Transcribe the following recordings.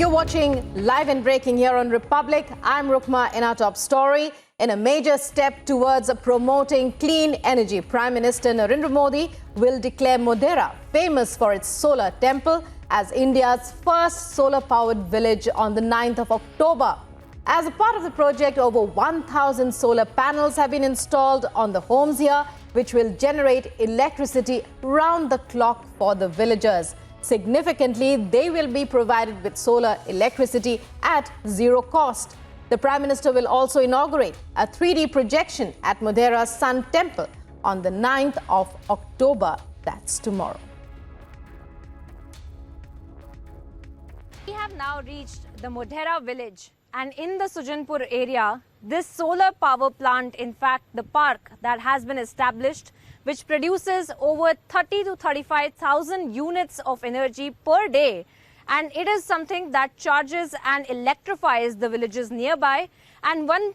You're watching Live and Breaking here on Republic. I'm Rukma in our top story. In a major step towards promoting clean energy, Prime Minister Narendra Modi will declare Modhera, famous for its solar temple, as India's first solar-powered village on the 9th of October. As a part of the project, over 1,000 solar panels have been installed on the homes here, which will generate electricity round the clock for the villagers. Significantly, they will be provided with solar electricity at zero cost. The Prime Minister will also inaugurate a 3D projection at Modhera's Sun Temple on the 9th of October. That's tomorrow. We have now reached the Modhera village, and in the Sujanpur area, this solar power plant, in fact, the park that has been established, which produces over 30 to 35,000 units of energy per day. And it is something that charges and electrifies the villages nearby. And one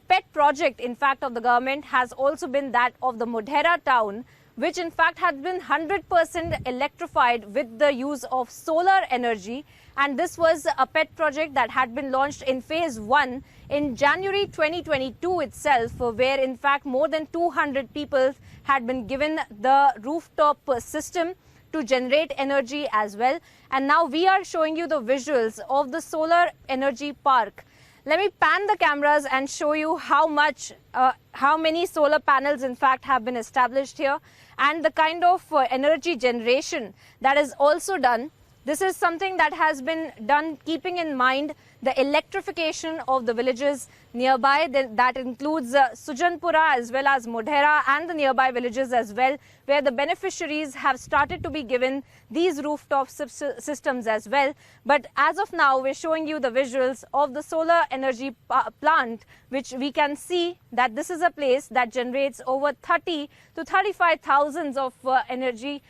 pet project, in fact, of the government has also been that of the Modhera town, which in fact has been 100% electrified with the use of solar energy. And this was a pet project that had been launched in phase 1 in January 2022 itself, where in fact more than 200 people had been given the rooftop system to generate energy as well. And now we are showing you the visuals of the solar energy park. Let me pan the cameras and show you how many solar panels in fact have been established here, and the kind of energy generation that is also done. This is something that has been done keeping in mind the electrification of the villages nearby. That includes Sujanpura as well as Modhera and the nearby villages as well, where the beneficiaries have started to be given these rooftop systems as well. But as of now, we're showing you the visuals of the solar energy plant, which we can see that this is a place that generates over 30 to 35,000 of energy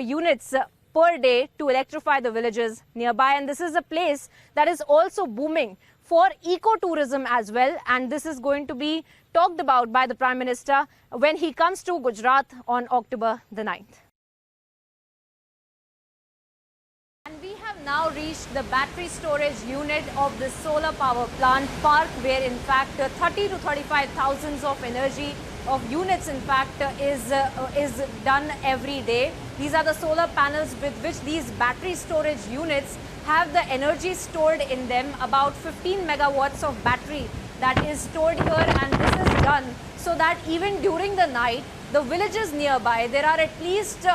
units per day to electrify the villages nearby. And this is a place that is also booming for ecotourism as well. And this is going to be talked about by the Prime Minister when he comes to Gujarat on October the 9th. And we have now reached the battery storage unit of the solar power plant park, where in fact 30 to 35,000 of energy of units in fact is done every day. These are the solar panels with which these battery storage units have the energy stored in them, about 15 megawatts of battery that is stored here. And this is done so that even during the night, the villages nearby, there are at least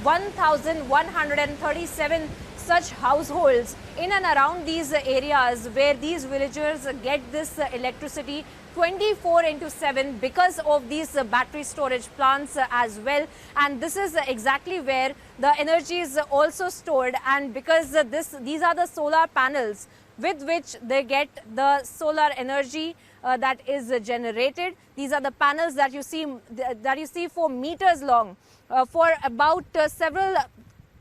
1,137 such households in and around these areas where these villagers get this electricity 24/7 because of these battery storage plants as well. And this is exactly where the energy is also stored, and because these are the solar panels with which they get the solar energy that is generated. These are the panels that you see 4 meters long for about several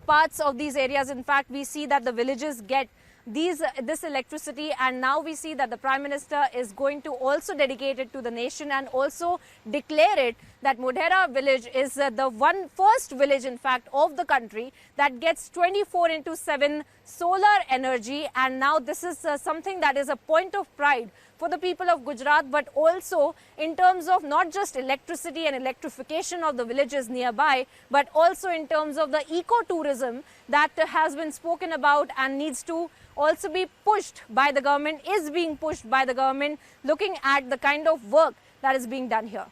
parts of these areas. In fact, we see that the villages get this electricity, and now we see that the Prime Minister is going to also dedicate it to the nation and also declare it that Modhera village is the first village in fact of the country that gets 24/7 solar energy. And now this is something that is a point of pride for the people of Gujarat, but also in terms of not just electricity and electrification of the villages nearby, but also in terms of the ecotourism that has been spoken about and needs to also be pushed by the government, is being pushed by the government, looking at the kind of work that is being done here.